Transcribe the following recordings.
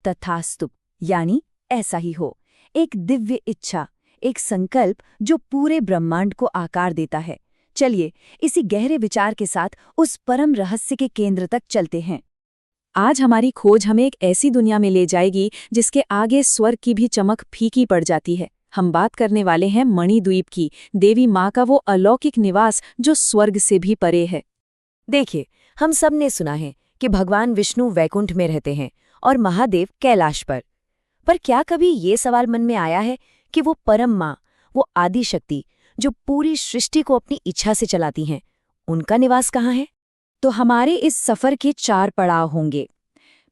तथास्तु, यानी ऐसा ही हो। एक दिव्य इच्छा, एक संकल्प जो पूरे ब्रह्मांड को आकार देता है। चलिए इसी गहरे विचार के साथ उस परम रहस्य के केंद्र तक चलते हैं। आज हमारी खोज हमें एक ऐसी दुनिया में ले जाएगी जिसके आगे स्वर्ग की भी चमक फीकी पड़ जाती है। हम बात करने वाले हैं मणिद्वीप की, देवी माँ का वो अलौकिक निवास जो स्वर्ग से भी परे है। देखिए, हम सब ने सुना है कि भगवान विष्णु वैकुंठ में रहते हैं और महादेव कैलाश पर क्या कभी ये सवाल मन में आया है कि वो परम माँ, वो आदि शक्ति जो पूरी सृष्टि को अपनी इच्छा से चलाती हैं, उनका निवास कहाँ है? तो हमारे इस सफर के 4 पड़ाव होंगे।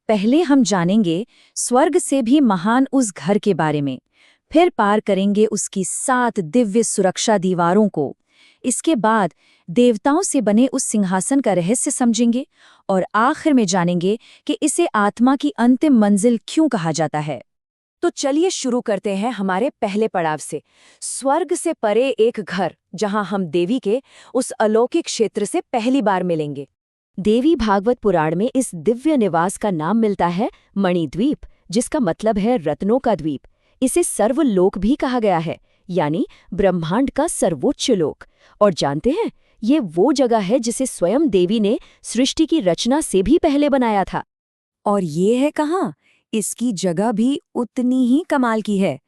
पहले हम जानेंगे स्वर्ग से भी महान उस घर के बारे में, फिर पार करेंगे उसकी 7 दिव्य सुरक्षा दीवारों को। इसके बाद देवताओं से बने उस सिंहासन का रहस्य समझेंगे और आखिर में जानेंगे कि इसे आत्मा की अंतिम मंजिल क्यों कहा जाता है। तो चलिए शुरू करते हैं हमारे पहले पड़ाव से, स्वर्ग से परे एक घर जहां हम देवी के उस अलौकिक क्षेत्र से पहली बार मिलेंगे। देवी भागवत पुराण में इस दिव्य निवास का नाम मिलता है मणिद्वीप, जिसका मतलब है रत्नों का द्वीप। इसे सर्वलोक भी कहा गया है, यानी ब्रह्मांड का सर्वोच्च लोक। और जानते हैं, ये वो जगह है जिसे स्वयं देवी ने सृष्टि की रचना से भी पहले बनाया था। और ये है कहाँ? इसकी जगह भी उतनी ही कमाल की है।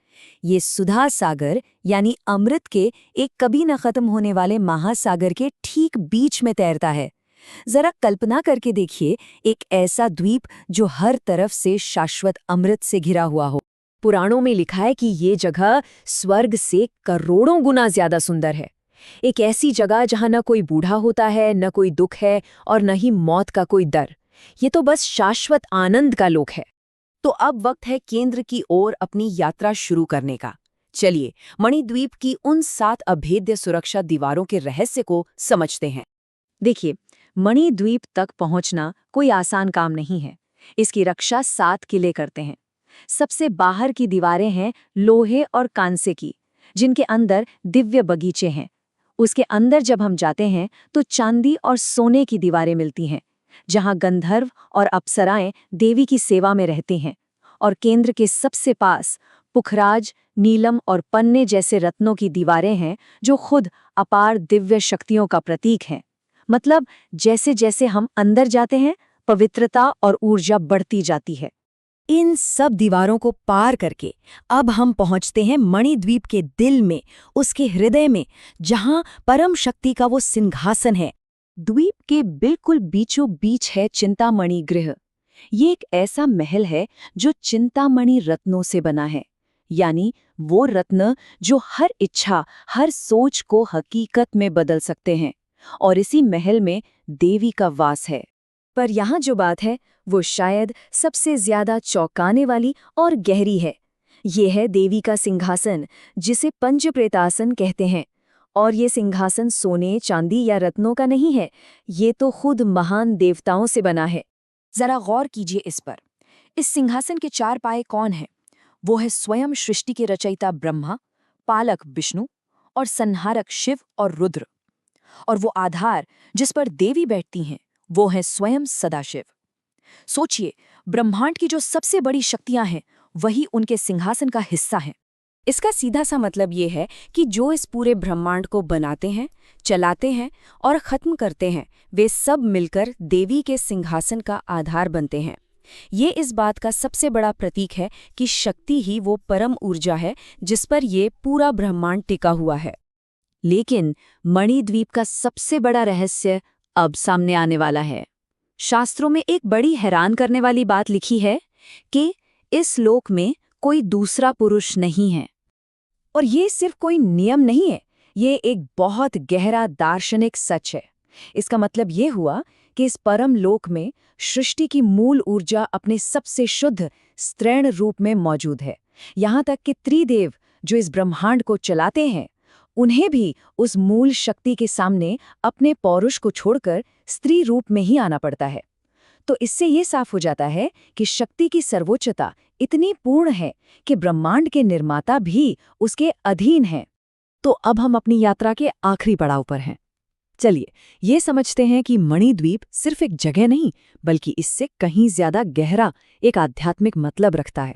ये सुधा सागर यानी अमृत के एक कभी न खत्म होने वाले महासागर के ठीक बीच में तैरता है। जरा कल्पना करके देखिए, एक ऐसा द्वीप जो हर तरफ से शाश्वत अमृत से घिरा हुआ हो। पुराणों में लिखा है कि ये जगह स्वर्ग से करोड़ों गुना ज्यादा सुंदर है। एक ऐसी जगह जहां न कोई बूढ़ा होता है, न कोई दुख है और न ही मौत का कोई डर। ये तो बस शाश्वत आनंद का लोक है। तो अब वक्त है केंद्र की ओर अपनी यात्रा शुरू करने का। चलिए मणिद्वीप की उन 7 अभेद्य सुरक्षा दीवारों के रहस्य को समझते हैं। देखिए, मणिद्वीप तक पहुंचना कोई आसान काम नहीं है। इसकी रक्षा 7 किले करते हैं। सबसे बाहर की दीवारें हैं लोहे और कांसे की, जिनके अंदर दिव्य बगीचे हैं। उसके अंदर जब हम जाते हैं तो चांदी और सोने की दीवारें मिलती हैं, जहां गंधर्व और अप्सराएं देवी की सेवा में रहती हैं। और केंद्र के सबसे पास पुखराज, नीलम और पन्ने जैसे रत्नों की दीवारें हैं, जो खुद अपार दिव्य शक्तियों का प्रतीक हैं। मतलब जैसे जैसे हम अंदर जाते हैं, पवित्रता और ऊर्जा बढ़ती जाती है। इन सब दीवारों को पार करके अब हम पहुंचते हैं मणिद्वीप के दिल में, उसके हृदय में, जहां परम शक्ति का वो सिंहासन है। द्वीप के बिल्कुल बीचों बीच है चिंतामणि गृह। ये एक ऐसा महल है जो चिंतामणि रत्नों से बना है, यानी वो रत्न जो हर इच्छा, हर सोच को हकीकत में बदल सकते हैं। और इसी महल में देवी का वास है। पर यहाँ जो बात है वो शायद सबसे ज्यादा चौंकाने वाली और गहरी है। ये है देवी का सिंहासन, जिसे पंचप्रेतासन कहते हैं। और ये सिंहासन सोने, चांदी या रत्नों का नहीं है, ये तो खुद महान देवताओं से बना है। जरा गौर कीजिए इस पर। इस सिंहासन के 4 पाए कौन हैं? वो है स्वयं सृष्टि के रचयिता ब्रह्मा, पालक विष्णु और संहारक शिव और रुद्र। और वो आधार जिस पर देवी बैठती हैं, वो है स्वयं सदाशिव। सोचिए, ब्रह्मांड की जो सबसे बड़ी शक्तियां हैं, वही उनके सिंहासन का हिस्सा हैं। इसका सीधा सा मतलब ये है कि जो इस पूरे ब्रह्मांड को बनाते हैं, चलाते हैं और खत्म करते हैं, वे सब मिलकर देवी के सिंहासन का आधार बनते हैं। ये इस बात का सबसे बड़ा प्रतीक है कि शक्ति ही वो परम ऊर्जा है जिस पर ये पूरा ब्रह्मांड टिका हुआ है। लेकिन मणिद्वीप का सबसे बड़ा रहस्य अब सामने आने वाला है। शास्त्रों में एक बड़ी हैरान करने वाली बात लिखी है कि इस लोक में कोई दूसरा पुरुष नहीं है। और ये सिर्फ कोई नियम नहीं है, ये एक बहुत गहरा दार्शनिक सच है। इसका मतलब ये हुआ कि इस परम लोक में सृष्टि की मूल ऊर्जा अपने सबसे शुद्ध स्त्रैण रूप में मौजूद है। यहाँ तक कि त्रिदेव जो इस ब्रह्मांड को चलाते हैं, उन्हें भी उस मूल शक्ति के सामने अपने पौरुष को छोड़कर स्त्री रूप में ही आना पड़ता है। तो इससे ये साफ हो जाता है कि शक्ति की सर्वोच्चता इतनी पूर्ण है कि ब्रह्मांड के निर्माता भी उसके अधीन हैं। तो अब हम अपनी यात्रा के आखिरी पड़ाव पर हैं। चलिए, ये समझते हैं कि मणिद्वीप सिर्फ एक जगह नहीं, बल्कि इससे कहीं ज्यादा गहरा एक आध्यात्मिक मतलब रखता है।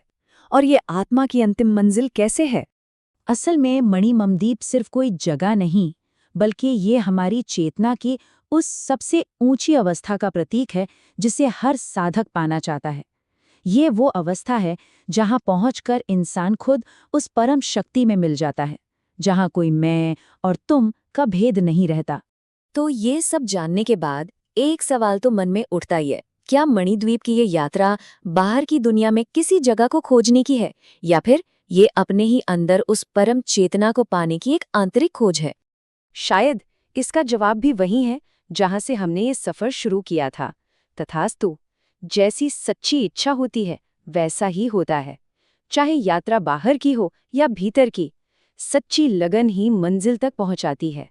और ये आत्मा की अंतिम मंजिल कैसे है? असल में मणिममदीप सिर्फ कोई जगह नहीं, बल्कि ये हमारी चेतना की उस सबसे ऊंची अवस्था का प्रतीक है जिसे हर साधक पाना चाहता है। ये वो अवस्था है जहां पहुंचकर इंसान खुद उस परम शक्ति में मिल जाता है, जहां कोई मैं और तुम का भेद नहीं रहता। तो ये सब जानने के बाद एक सवाल तो मन में उठता ही है, क्या मणिद्वीप की ये यात्रा बाहर की दुनिया में किसी जगह को खोजने की है, या फिर ये अपने ही अंदर उस परम चेतना को पाने की एक आंतरिक खोज है? शायद इसका जवाब भी वही है जहां से हमने ये सफर शुरू किया था। तथास्तु, जैसी सच्ची इच्छा होती है वैसा ही होता है। चाहे यात्रा बाहर की हो या भीतर की, सच्ची लगन ही मंजिल तक पहुंचाती है।